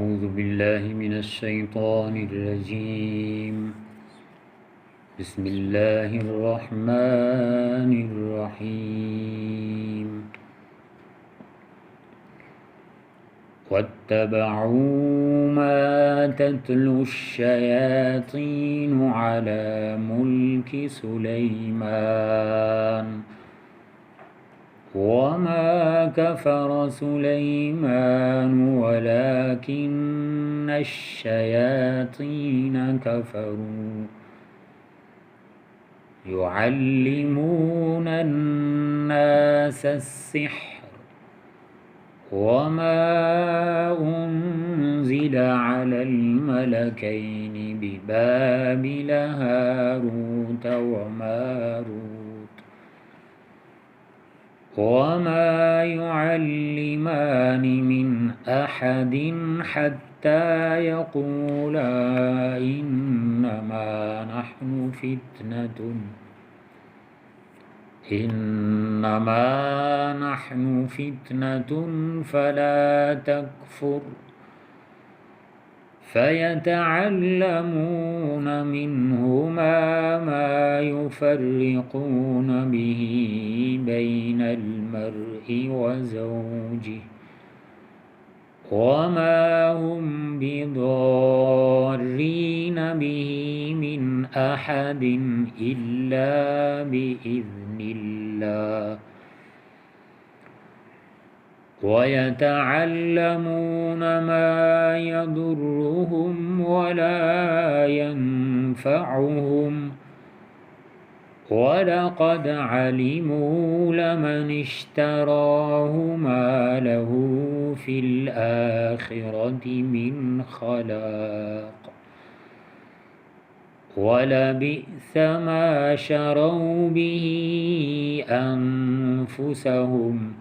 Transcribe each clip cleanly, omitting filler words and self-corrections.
أعوذ بالله من الشيطان الرجيم. بسم الله الرحمن الرحيم. واتبعوا ما تتلو الشياطين على ملك سليمان وما كفر سليمان ولكن الشياطين كفروا يعلمون الناس السحر وما أنزل على الملكين ببابل هاروت وماروت وما يعلمان من أحد حتى يقولا إنما نحن فتنة فلا تكفر فيتعلمون منهما ما يفرقون به بين المرء وزوجه وما هم بضارين به من أحد إلا بإذن الله ويتعلمون ما يضرهم ولا ينفعهم ولقد علموا لمن اشتراه ما له في الآخرة من خلاق ولبئس ما شروا به أنفسهم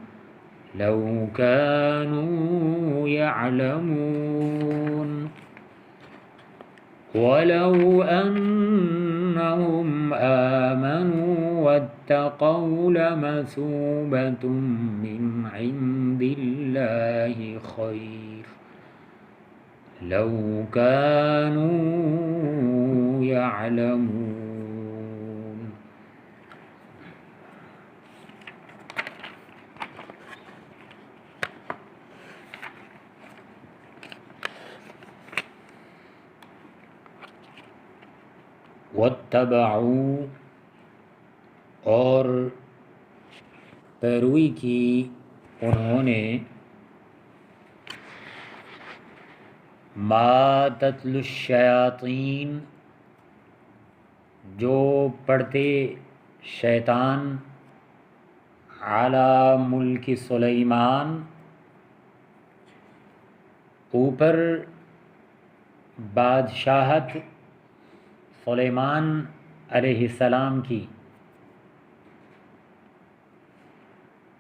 لو كانوا يعلمون ولو أنهم آمنوا واتقوا لمثوبة من عند الله خير لو كانوا يعلمون. واتبعوا اور پیروی کی انہوں نے ما تتلو الشیاطین جو پڑھتے شیطان علی ملک سلیمان اوپر بادشاہت سلیمان علیہ السلام کی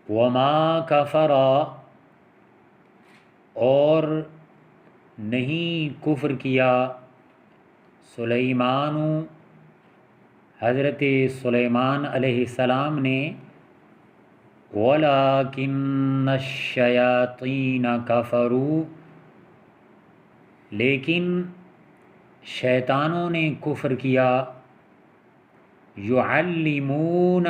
وما کفر اور نہیں کفر کیا سلیمان حضرت سلیمان علیہ السلام نے وَلَكِنَّ الشَّيَاطِينَ كَفَرُوا لیکن شیطانوں نے کفر کیا يُعَلِّمُونَ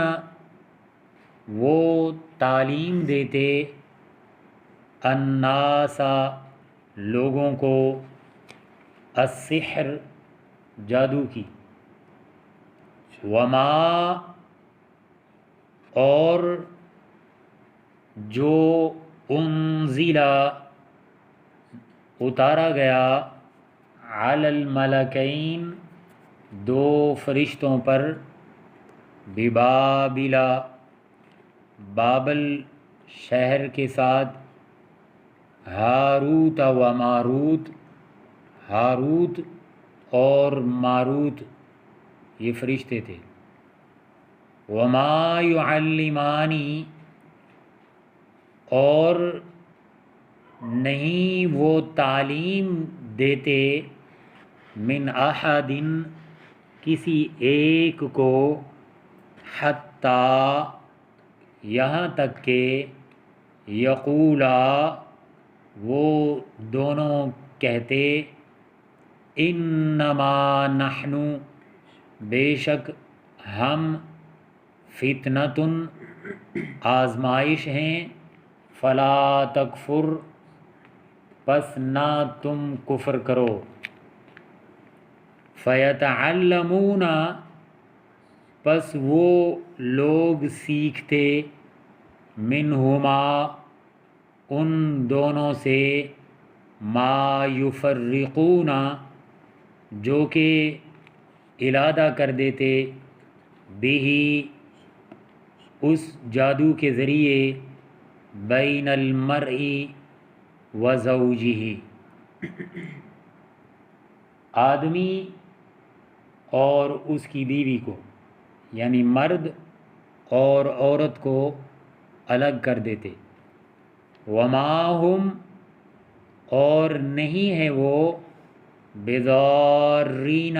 وہ تعلیم دیتے الناس لوگوں کو السحر جادو کی وما اور جو انزلا اتارا گیا علی الملکین دو فرشتوں پر ببابل بابل شہر کے ساتھ ہاروت و ماروت ہاروت اور ماروت یہ فرشتے تھے وما يعلمانی اور نہیں وہ تعلیم دیتے من احد کسی ایک کو حتیٰ یہاں تک کہ یقولا وہ دونوں کہتے انما نحن بے شک ہم فتنتن آزمائش ہیں فلا تکفر پس نہ تم کفر کرو فیتعلمون پس وہ لوگ سیکھتے منہما ان دونوں سے ما یفرقون جو کہ ارادہ کر دیتے بھی اس جادو کے ذریعے بین المرء و زوجہ آدمی اور اس کی بیوی کو، یعنی مرد اور عورت کو الگ کر دیتے وما ہم اور نہیں ہے وہ بضارین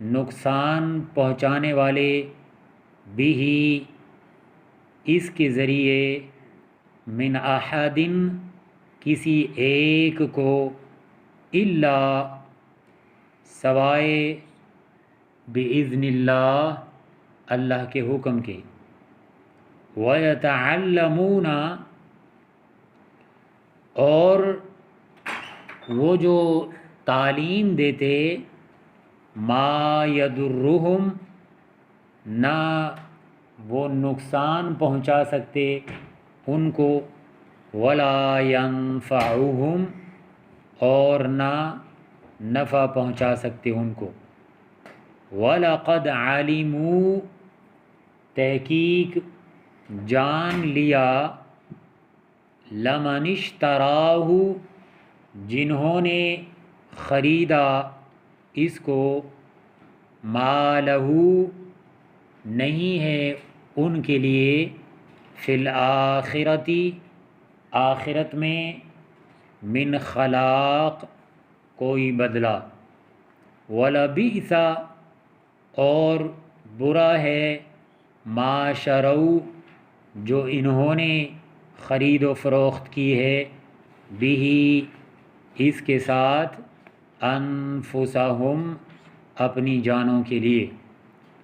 نقصان پہنچانے والے بھی اس کے ذریعے من احد کسی ایک کو الا سوائے باذن اللہ اللہ کے حکم کے ویتعلمون اور وہ جو تعلیم دیتے ما یضرہم نہ وہ نقصان پہنچا سکتے ان کو ولا ینفعہم اور نہ نفع پہنچا سکتے ان کو وَلَقَدْ عَلِمُوا تحقیق جان لیا لَمَنِ اشْتَرَاهُ جنہوں نے خریدا اس کو مَا لَهُ نہیں ہے ان کے لیے فی الآخرتی آخرت میں من خلاق کوئی بدلہ وَلَبِئْسَ اور برا ہے ما شروا جو انہوں نے خرید و فروخت کی ہے بھی اس کے ساتھ انفسہم اپنی جانوں کے لیے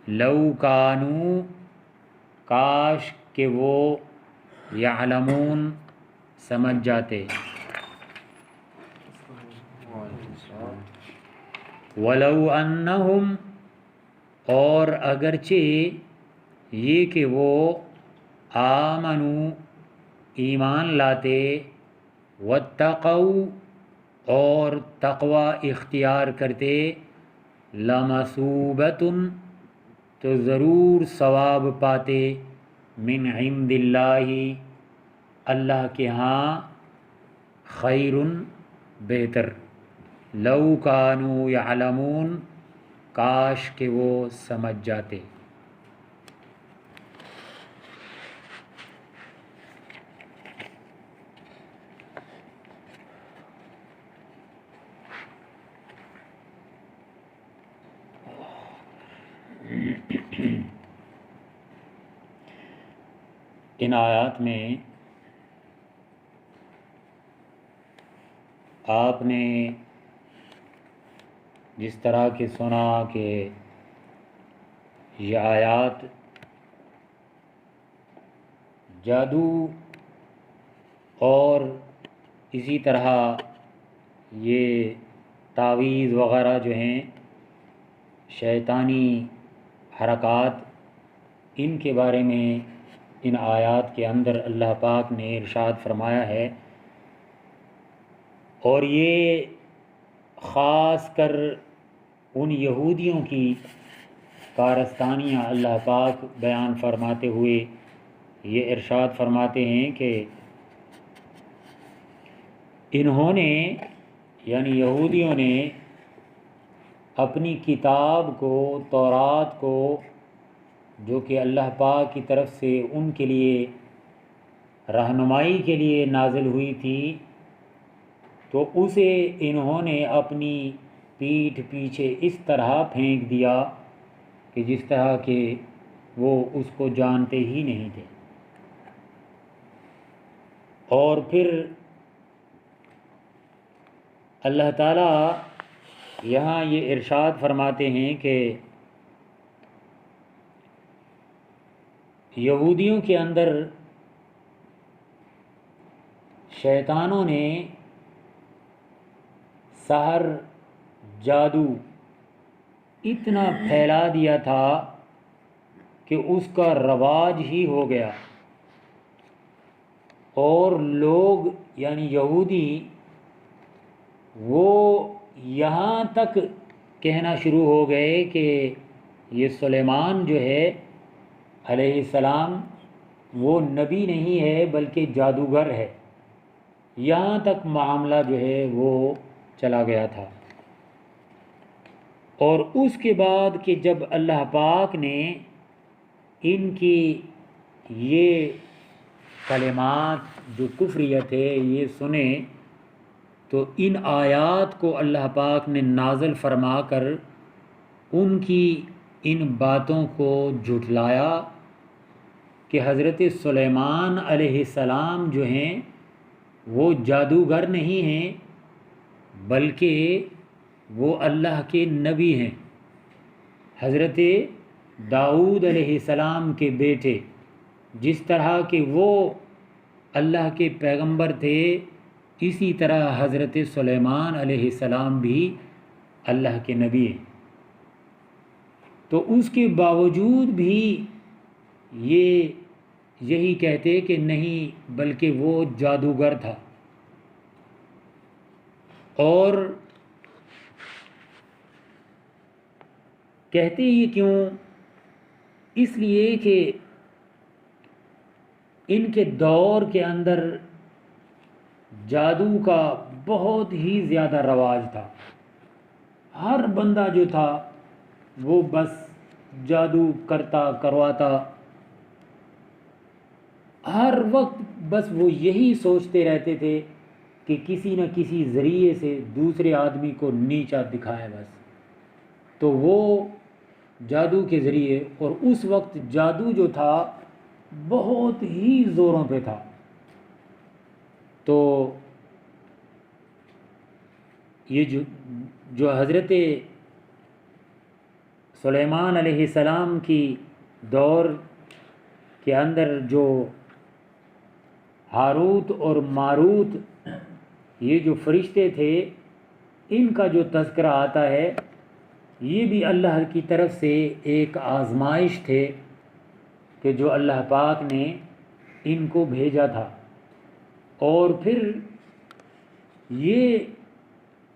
لو کانوا کاش کہ وہ یعلمون سمجھ جاتے ولو انہم اور اگرچہ یہ کہ وہ آمنو ایمان لاتے واتقوا اور تقوی اختیار کرتے لمثوبۃ تو ضرور ثواب پاتے من عند اللہ اللہ کے ہاں خیر بہتر لو کانوا یعلمون کاش کہ وہ سمجھ جاتے ان آیات میں آپ نے جس طرح کہ سنا کہ یہ آیات جادو اور اسی طرح یہ تعویذ وغیرہ جو ہیں شیطانی حرکات ان کے بارے میں ان آیات کے اندر اللہ پاک نے ارشاد فرمایا ہے اور یہ خاص کر ان یہودیوں کی کارستانیاں اللہ پاک بیان فرماتے ہوئے یہ ارشاد فرماتے ہیں کہ انہوں نے یعنی یہودیوں نے اپنی کتاب کو تورات کو جو کہ اللہ پاک کی طرف سے ان کے لیے رہنمائی کے لیے نازل ہوئی تھی تو اسے انہوں نے اپنی پیٹھ پیچھے اس طرح پھینک دیا کہ جس طرح کہ وہ اس کو جانتے ہی نہیں تھے اور پھر اللہ تعالیٰ یہاں یہ ارشاد فرماتے ہیں کہ یہودیوں کے اندر شیطانوں نے سحر جادو اتنا پھیلا دیا تھا کہ اس کا رواج ہی ہو گیا، اور لوگ یعنی یہودی وہ یہاں تک کہنا شروع ہو گئے کہ یہ سلیمان جو ہے علیہ السلام وہ نبی نہیں ہے بلکہ جادوگر ہے، یہاں تک معاملہ جو ہے وہ چلا گیا تھا۔ اور اس کے بعد کہ جب اللہ پاک نے ان کی یہ کلمات جو کفریہ تھے یہ سنے، تو ان آیات کو اللہ پاک نے نازل فرما کر ان کی ان باتوں کو جھٹلایا کہ حضرت سلیمان علیہ السلام جو ہیں وہ جادوگر نہیں ہیں بلکہ وہ اللہ کے نبی ہیں، حضرت داؤد علیہ السلام کے بیٹے، جس طرح کہ وہ اللہ کے پیغمبر تھے اسی طرح حضرت سلیمان علیہ السلام بھی اللہ کے نبی ہیں۔ تو اس کے باوجود بھی یہ یہی کہتے کہ نہیں بلکہ وہ جادوگر تھا، اور کہتے یہ کیوں؟ اس لیے کہ ان کے دور کے اندر جادو کا بہت ہی زیادہ رواج تھا، ہر بندہ جو تھا وہ بس جادو کرواتا، ہر وقت بس وہ یہی سوچتے رہتے تھے کہ کسی نہ کسی ذریعے سے دوسرے آدمی کو نیچا دکھائے بس، تو وہ جادو کے ذریعے، اور اس وقت جادو جو تھا بہت ہی زوروں پہ تھا۔ تو یہ جو حضرت سلیمان علیہ السلام کی دور کے اندر جو ہاروت اور ماروت یہ جو فرشتے تھے ان کا جو تذکرہ آتا ہے یہ بھی اللہ کی طرف سے ایک آزمائش تھے کہ جو اللہ پاک نے ان کو بھیجا تھا۔ اور پھر یہ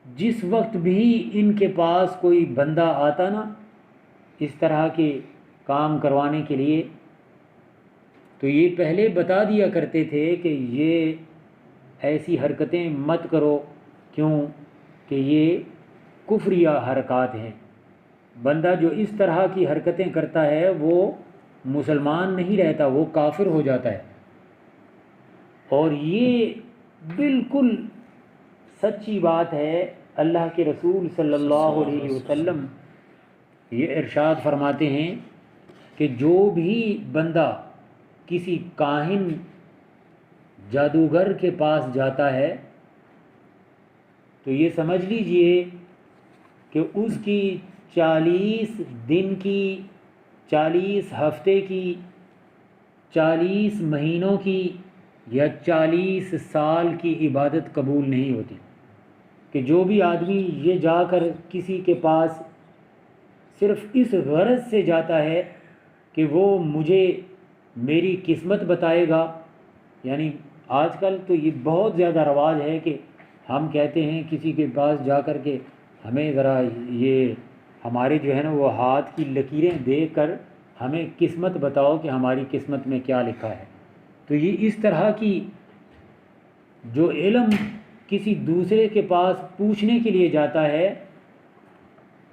جس وقت بھی ان کے پاس کوئی بندہ آتا نا اس طرح کے کام کروانے کے لیے، تو یہ پہلے بتا دیا کرتے تھے کہ یہ ایسی حرکتیں مت کرو، کیوں کہ یہ کفریہ حرکات ہیں، بندہ جو اس طرح کی حرکتیں کرتا ہے وہ مسلمان نہیں رہتا، وہ کافر ہو جاتا ہے۔ اور یہ بالکل سچی بات ہے، اللہ کے رسول صلی اللہ علیہ وسلم یہ ارشاد فرماتے ہیں کہ جو بھی بندہ کسی کاہن جادوگر کے پاس جاتا ہے تو یہ سمجھ لیجئے کہ اس کی 40 دن کی، 40 ہفتے کی، 40 مہینوں کی یا 40 سال کی عبادت قبول نہیں ہوتی۔ کہ جو بھی آدمی یہ جا کر کسی کے پاس صرف اس غرض سے جاتا ہے کہ وہ مجھے میری قسمت بتائے گا، یعنی آج کل تو یہ بہت زیادہ رواج ہے کہ ہم کہتے ہیں کسی کے پاس جا کر کے ہمیں ذرا یہ ہمارے جو ہے نا وہ ہاتھ کی لکیریں دیکھ کر ہمیں قسمت بتاؤ کہ ہماری قسمت میں کیا لکھا ہے۔ تو یہ اس طرح کی جو علم کسی دوسرے کے پاس پوچھنے کے لیے جاتا ہے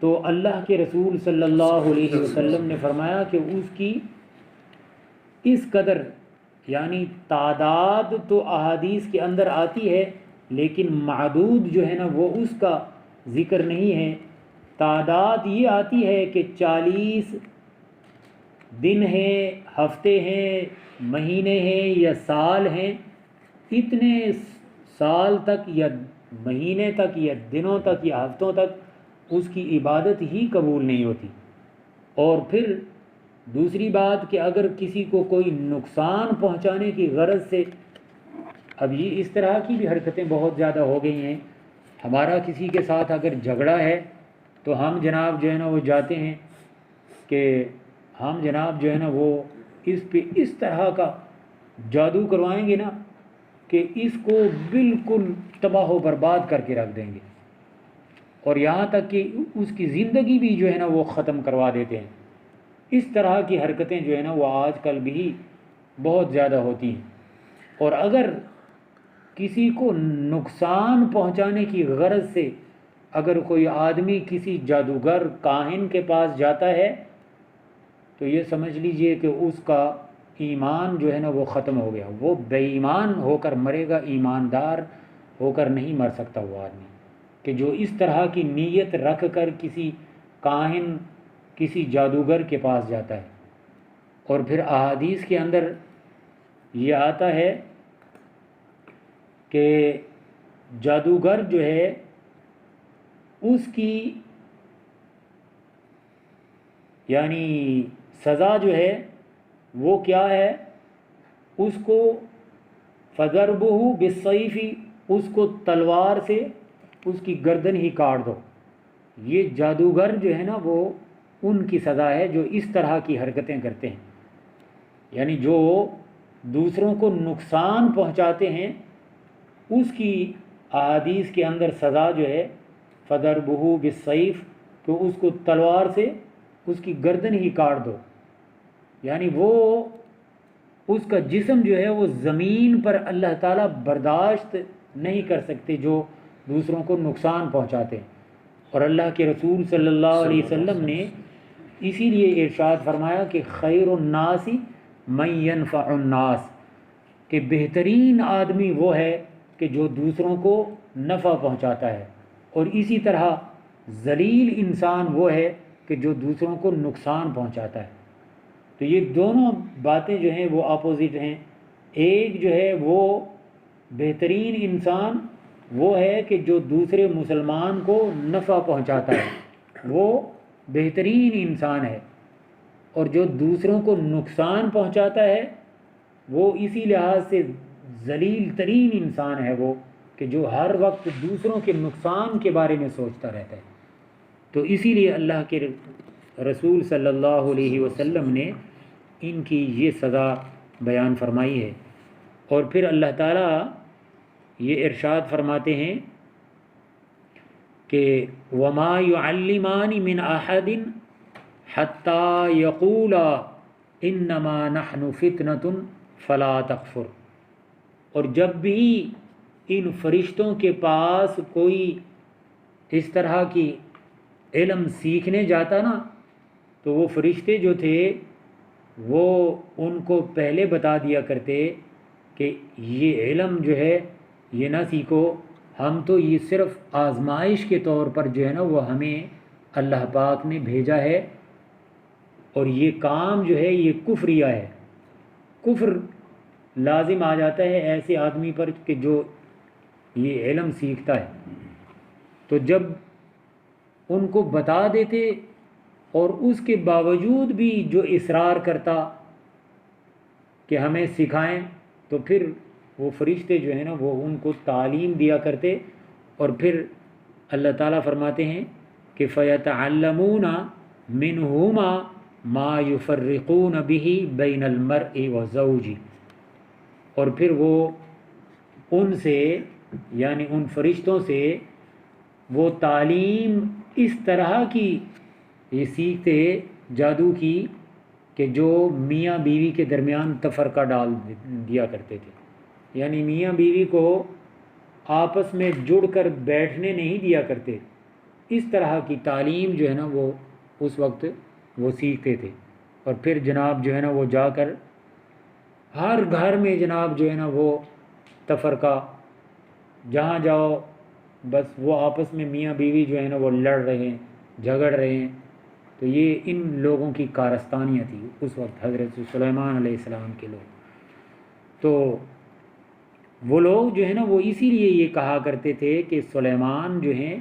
تو اللہ کے رسول صلی اللہ علیہ وسلم نے فرمایا کہ اس کی اس قدر یعنی تعداد تو احادیث کے اندر آتی ہے لیکن معدود جو ہے نا وہ اس کا ذکر نہیں ہے۔ تعداد یہ آتی ہے کہ 40 دن ہیں، ہفتے ہیں، مہینے ہیں یا سال ہیں، اتنے سال تک یا مہینے تک یا دنوں تک یا ہفتوں تک اس کی عبادت ہی قبول نہیں ہوتی۔ اور پھر دوسری بات کہ اگر کسی کو کوئی نقصان پہنچانے کی غرض سے، اب یہ اس طرح کی بھی حرکتیں بہت زیادہ ہو گئی ہیں۔ ہمارا کسی کے ساتھ اگر جھگڑا ہے تو ہم جناب جو ہے نا وہ جاتے ہیں کہ ہم جناب جو ہے نا وہ اس پہ اس طرح کا جادو کروائیں گے نا کہ اس کو بالکل تباہ و برباد کر کے رکھ دیں گے، اور یہاں تک کہ اس کی زندگی بھی جو ہے نا وہ ختم کروا دیتے ہیں۔ اس طرح کی حرکتیں جو ہے نا وہ آج کل بھی بہت زیادہ ہوتی ہیں۔ اور اگر کسی کو نقصان پہنچانے کی غرض سے اگر کوئی آدمی کسی جادوگر کاہن کے پاس جاتا ہے تو یہ سمجھ لیجئے کہ اس کا ایمان جو ہے نا وہ ختم ہو گیا، وہ بے ایمان ہو کر مرے گا، ایماندار ہو کر نہیں مر سکتا وہ آدمی، کہ جو اس طرح کی نیت رکھ کر کسی کاہن کسی جادوگر کے پاس جاتا ہے۔ اور پھر احادیث کے اندر یہ آتا ہے کہ جادوگر جو ہے اس کی یعنی سزا جو ہے وہ کیا ہے، اس کو فضربہ بالسیف، اس کو تلوار سے اس کی گردن ہی کاٹ دو۔ یہ جادوگر جو ہے نا وہ ان کی سزا ہے جو اس طرح کی حرکتیں کرتے ہیں، یعنی جو دوسروں کو نقصان پہنچاتے ہیں اس کی احادیث کے اندر سزا جو ہے فضربہ بالسیف، تو اس کو تلوار سے اس کی گردن ہی کاٹ دو، یعنی وہ اس کا جسم جو ہے وہ زمین پر اللہ تعالیٰ برداشت نہیں کر سکتے جو دوسروں کو نقصان پہنچاتے ہیں۔ اور اللہ کے رسول صلی اللہ علیہ وسلم نے اسی لیے ارشاد فرمایا کہ خیر الناس من ینفع الناس، کہ بہترین آدمی وہ ہے کہ جو دوسروں کو نفع پہنچاتا ہے، اور اسی طرح ذلیل انسان وہ ہے کہ جو دوسروں کو نقصان پہنچاتا ہے۔ تو یہ دونوں باتیں جو ہیں وہ اپوزٹ ہیں۔ ایک جو ہے وہ بہترین انسان وہ ہے کہ جو دوسرے مسلمان کو نفع پہنچاتا ہے، وہ بہترین انسان ہے، اور جو دوسروں کو نقصان پہنچاتا ہے وہ اسی لحاظ سے ذلیل ترین انسان ہے، وہ کہ جو ہر وقت دوسروں کے نقصان کے بارے میں سوچتا رہتا ہے۔ تو اسی لیے اللہ کے رسول صلی اللہ علیہ وسلم نے ان کی یہ سزا بیان فرمائی ہے۔ اور پھر اللہ تعالیٰ یہ ارشاد فرماتے ہیں کہ وَمَا يُعَلِّمَانِ مِنْ أَحَدٍ حَتَّى يَقُولَا إِنَّمَا نَحْنُ فِتْنَةٌ فَلَا تَكْفُرْ۔ اور جب بھی ان فرشتوں کے پاس کوئی اس طرح کی علم سیکھنے جاتا نا تو وہ فرشتے جو تھے وہ ان کو پہلے بتا دیا کرتے کہ یہ علم جو ہے یہ نہ سیکھو، ہم تو یہ صرف آزمائش کے طور پر جو ہے نا وہ ہمیں اللہ پاک نے بھیجا ہے، اور یہ کام جو ہے یہ کفریہ ہے۔ کفر لازم آ جاتا ہے ایسے آدمی پر کہ جو یہ علم سیکھتا ہے۔ تو جب ان کو بتا دیتے اور اس کے باوجود بھی جو اصرار کرتا کہ ہمیں سکھائیں، تو پھر وہ فرشتے جو ہیں نا وہ ان کو تعلیم دیا کرتے، اور پھر اللہ تعالیٰ فرماتے ہیں کہ فَيَتَعَلَّمُونَ مِنْهُمَا مَا يُفَرِّقُونَ بِهِ بَيْنَ الْمَرْءِ وَزَوْجِهِ، اور پھر وہ ان سے یعنی ان فرشتوں سے وہ تعلیم اس طرح کی یہ سیکھتے جادو کی کہ جو میاں بیوی کے درمیان تفرقہ ڈال دیا کرتے تھے، یعنی میاں بیوی کو آپس میں جڑ کر بیٹھنے نہیں دیا کرتے۔ اس طرح کی تعلیم جو ہے نا وہ اس وقت وہ سیکھتے تھے، اور پھر جناب جو ہے نا وہ جا کر ہر گھر میں جناب جو ہے نا وہ تفرقہ، جہاں جاؤ بس وہ آپس میں میاں بیوی جو ہے نا وہ لڑ رہے ہیں، جھگڑ رہے ہیں۔ تو یہ ان لوگوں کی کارستانیاں تھی اس وقت، حضرت سلیمان علیہ السلام کے لوگ۔ تو وہ لوگ جو ہے نا وہ اسی لیے یہ کہا کرتے تھے کہ سلیمان جو ہیں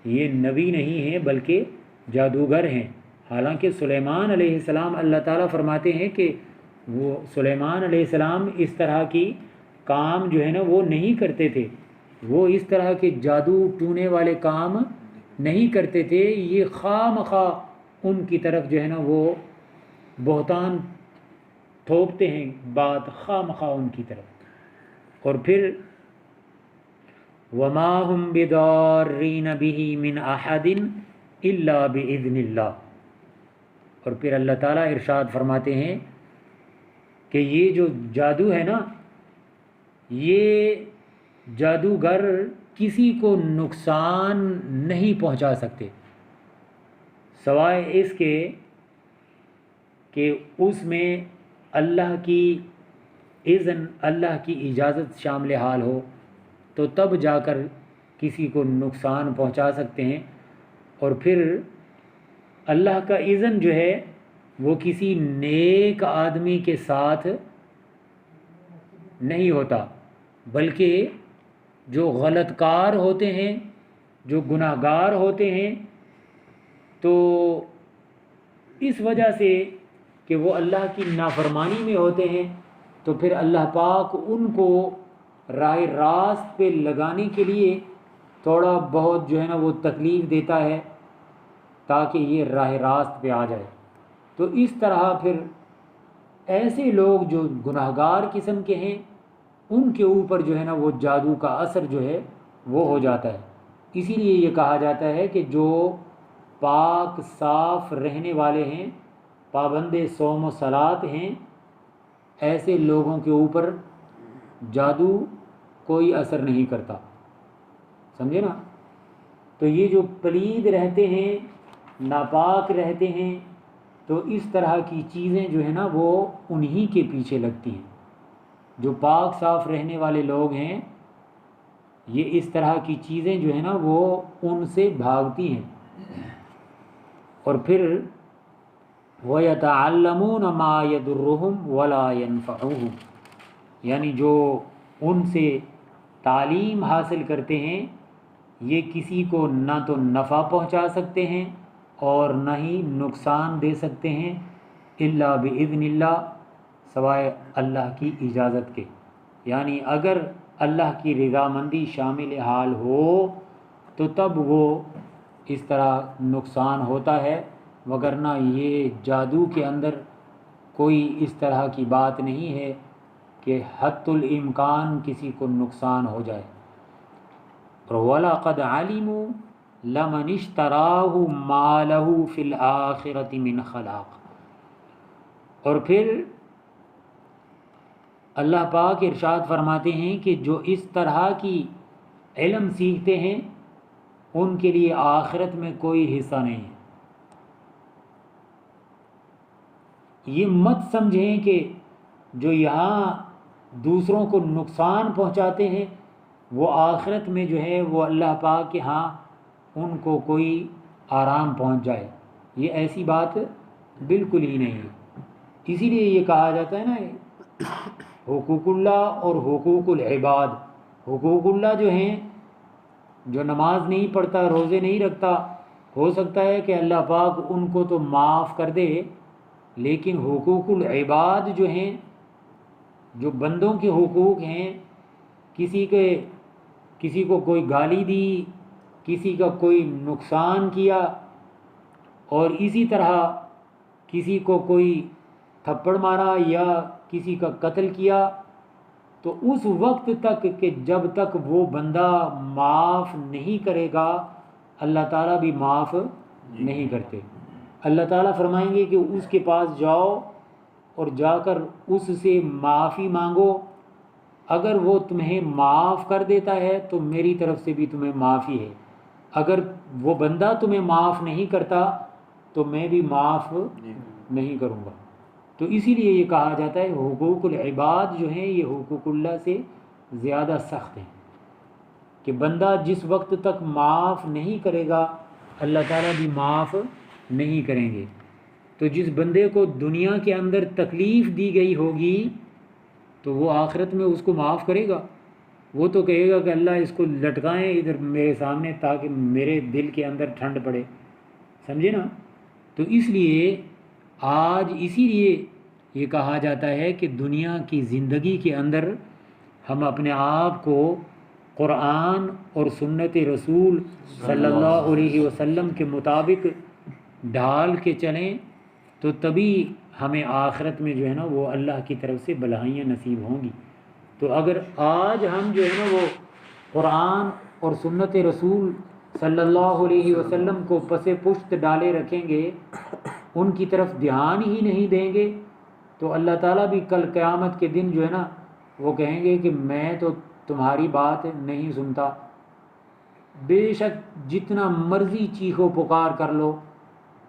یہ نبی نہیں ہیں بلکہ جادوگر ہیں، حالانکہ سلیمان علیہ السلام اللہ تعالیٰ فرماتے ہیں کہ وہ سلیمان علیہ السلام اس طرح کی کام جو ہے نا وہ نہیں کرتے تھے، وہ اس طرح کے جادو ٹونے والے کام نہیں کرتے تھے، یہ خواہ مخواہ ان کی طرف جو ہے نا وہ بہتان تھوپتے ہیں، بات خواہ مخواہ ان کی طرف۔ اور پھر وما هم بضارین به من احد الا باذن اللہ، اور پھر اللہ تعالیٰ ارشاد فرماتے ہیں کہ یہ جو جادو ہے نا، یہ جادوگر کسی کو نقصان نہیں پہنچا سکتے سوائے اس کے کہ اس میں اللہ کی اذن، اللہ کی اجازت شامل حال ہو، تو تب جا کر کسی کو نقصان پہنچا سکتے ہیں۔ اور پھر اللہ کا اذن جو ہے وہ کسی نیک آدمی کے ساتھ نہیں ہوتا، بلکہ جو غلط کار ہوتے ہیں، جو گناہ گار ہوتے ہیں، تو اس وجہ سے کہ وہ اللہ کی نافرمانی میں ہوتے ہیں، تو پھر اللہ پاک ان کو راہ راست پہ لگانے کے لیے تھوڑا بہت جو ہے نا وہ تکلیف دیتا ہے تاکہ یہ راہ راست پہ آ جائے۔ تو اس طرح پھر ایسے لوگ جو گناہ گار قسم کے ہیں ان کے اوپر جو ہے نا وہ جادو کا اثر جو ہے وہ ہو جاتا ہے۔ اسی لیے یہ کہا جاتا ہے کہ جو پاک صاف رہنے والے ہیں، پابند صوم و صلات ہیں، ایسے لوگوں کے اوپر جادو کوئی اثر نہیں کرتا، سمجھے نا؟ تو یہ جو پلید رہتے ہیں، ناپاک رہتے ہیں، تو اس طرح کی چیزیں جو ہے نا وہ انہی کے پیچھے لگتی ہیں۔ جو پاک صاف رہنے والے لوگ ہیں، یہ اس طرح کی چیزیں جو ہے نا وہ ان سے بھاگتی ہیں۔ اور پھر وَيَتَعَلَّمُونَ مَا يَضُرُّهُمْ وَلَا يَنفَعُهُمْ، یعنی جو ان سے تعلیم حاصل کرتے ہیں یہ کسی کو نہ تو نفع پہنچا سکتے ہیں اور نہ ہی نقصان دے سکتے ہیں، الا باذن اللہ، سوائے اللہ کی اجازت کے۔ یعنی اگر اللہ کی رضامندی شامل حال ہو تو تب وہ اس طرح نقصان ہوتا ہے، وگرنہ یہ جادو کے اندر کوئی اس طرح کی بات نہیں ہے کہ حتی الامکان کسی کو نقصان ہو جائے۔ وَلَقَدْ عَلِمُوا لَمَنِ اشْتَرَاهُ مَا لَهُ فِي الْآخِرَةِ مِنْ خَلَاقٍ، اور پھر اللہ پاک ارشاد فرماتے ہیں کہ جو اس طرح کی علم سیکھتے ہیں ان کے لیے آخرت میں کوئی حصہ نہیں ہے۔ یہ مت سمجھیں کہ جو یہاں دوسروں کو نقصان پہنچاتے ہیں وہ آخرت میں جو ہے وہ اللہ پاک کے ہاں ان کو کوئی آرام پہنچ جائے، یہ ایسی بات بالکل ہی نہیں ہے۔ اسی لیے یہ کہا جاتا ہے نا حقوق اللہ اور حقوق العباد۔ حقوق اللہ جو ہیں، جو نماز نہیں پڑھتا، روزے نہیں رکھتا، ہو سکتا ہے کہ اللہ پاک ان کو تو معاف کر دے، لیکن حقوق العباد جو ہیں، جو بندوں کے حقوق ہیں، کسی کو کوئی گالی دی، کسی کا کوئی نقصان کیا، اور اسی طرح کسی کو کوئی تھپڑ مارا یا کسی کا قتل کیا، تو اس وقت تک کہ جب تک وہ بندہ معاف نہیں کرے گا اللہ تعالیٰ بھی معاف نہیں کرتے۔ اللہ تعالیٰ فرمائیں گے کہ اس کے پاس جاؤ اور جا کر اس سے معافی مانگو، اگر وہ تمہیں معاف کر دیتا ہے تو میری طرف سے بھی تمہیں معافی ہے، اگر وہ بندہ تمہیں معاف نہیں کرتا تو میں بھی معاف نہیں کروں گا۔ تو اسی لیے یہ کہا جاتا ہے حقوق العباد جو ہیں یہ حقوق اللہ سے زیادہ سخت ہیں، کہ بندہ جس وقت تک معاف نہیں کرے گا اللہ تعالیٰ بھی معاف نہیں کریں گے۔ تو جس بندے کو دنیا کے اندر تکلیف دی گئی ہوگی تو وہ آخرت میں اس کو معاف کرے گا؟ وہ تو کہے گا کہ اللہ اس کو لٹکائیں ادھر میرے سامنے تاکہ میرے دل کے اندر ٹھنڈ پڑے، سمجھے نا؟ تو اس لیے آج اسی لیے یہ کہا جاتا ہے کہ دنیا کی زندگی کے اندر ہم اپنے آپ کو قرآن اور سنت رسول صلی اللہ علیہ وسلم کے مطابق ڈھال کے چلیں، تو تبھی ہمیں آخرت میں جو ہے نا وہ اللہ کی طرف سے بھلائیاں نصیب ہوں گی۔ تو اگر آج ہم جو ہے نا وہ قرآن اور سنت رسول صلی اللہ علیہ وسلم کو پس پشت ڈالے رکھیں گے، ان کی طرف دھیان ہی نہیں دیں گے، تو اللہ تعالیٰ بھی کل قیامت کے دن جو ہے نا وہ کہیں گے کہ میں تو تمہاری بات نہیں سنتا، بے شک جتنا مرضی چیخو پکار کر لو،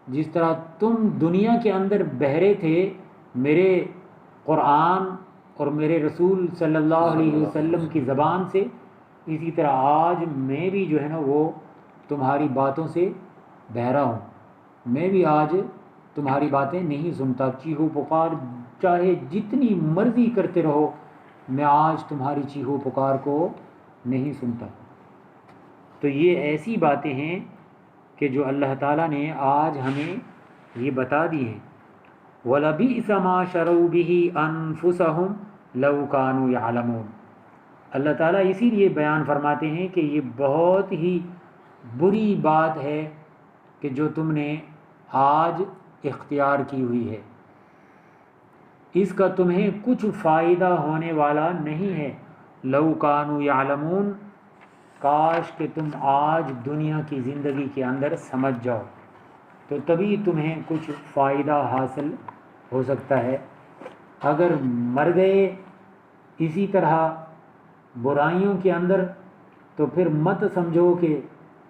جس طرح تم دنیا کے اندر بہرے تھے میرے قرآن اور میرے رسول صلی اللہ علیہ وسلم کی زبان سے، اسی طرح آج میں بھی جو ہے نا وہ تمہاری باتوں سے بہرا ہوں، میں بھی آج تمہاری باتیں نہیں سنتا، چیخو پکار چاہے جتنی مرضی کرتے رہو، میں آج تمہاری چیخو پکار کو نہیں سنتا۔ تو یہ ایسی باتیں ہیں کہ جو اللہ تعالیٰ نے آج ہمیں یہ بتا دی ہیں۔ وَلَبِئْسَ مَا شَرَوْا بِهِ أَنفُسَهُمْ لَوْ كَانُوا يَعْلَمُونَ۔ اللہ تعالیٰ اسی لیے بیان فرماتے ہیں کہ یہ بہت ہی بری بات ہے کہ جو تم نے آج اختیار کی ہوئی ہے، اس کا تمہیں کچھ فائدہ ہونے والا نہیں ہے۔ لَوْ كَانُوا يَعْلَمُونَ، کاش کہ تم آج دنیا کی زندگی کے اندر سمجھ جاؤ، تو تبھی تمہیں کچھ فائدہ حاصل ہو سکتا ہے۔ اگر مر گئے اسی طرح برائیوں کے اندر، تو پھر مت سمجھو کہ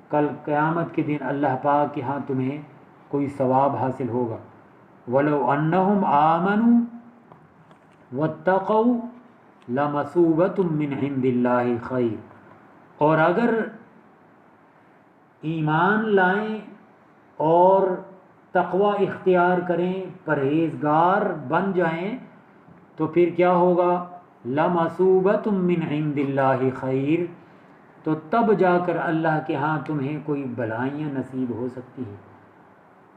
کل قیامت کے دن اللہ پاک کے ہاں تمہیں کوئی ثواب حاصل ہوگا۔ وَلَوْ أَنَّهُمْ آمَنُوا وَاتَّقَوْا لَمَثُوبَةٌ مِّنْ عِندِ اللَّهِ خَيْرٌ، اور اگر ایمان لائیں اور تقوی اختیار کریں، پرہیزگار بن جائیں، تو پھر کیا ہوگا؟ لَمَثُوبَةٌ مِّنْ عِندِ اللَّهِ خَيْرٌ، تو تب جا کر اللہ کے ہاں تمہیں کوئی بھلائیاں نصیب ہو سکتی ہیں۔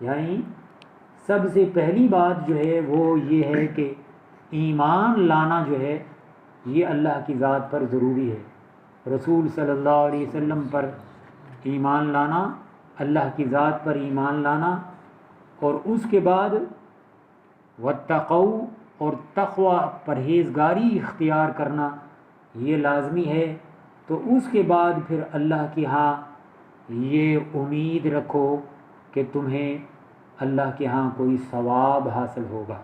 یعنی سب سے پہلی بات جو ہے وہ یہ ہے کہ ایمان لانا جو ہے یہ اللہ کی ذات پر ضروری ہے، رسول صلی اللہ علیہ وسلم پر ایمان لانا، اللہ کی ذات پر ایمان لانا، اور اس کے بعد واتقوا، اور تقوی پرہیزگاری اختیار کرنا یہ لازمی ہے۔ تو اس کے بعد پھر اللہ کی ہاں یہ امید رکھو کہ تمہیں اللہ کے ہاں کوئی ثواب حاصل ہوگا۔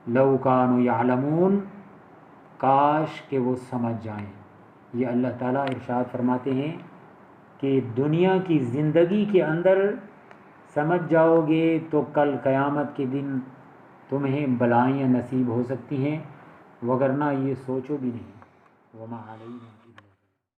لَوْ كَانُوا يَعْلَمُونَ، کاش کہ وہ سمجھ جائیں۔ یہ اللہ تعالیٰ ارشاد فرماتے ہیں کہ دنیا کی زندگی کے اندر سمجھ جاؤ گے تو کل قیامت کے دن تمہیں بلائیاں نصیب ہو سکتی ہیں، وگرنہ یہ سوچو بھی نہیں۔ وَمَا عَلَيْنَا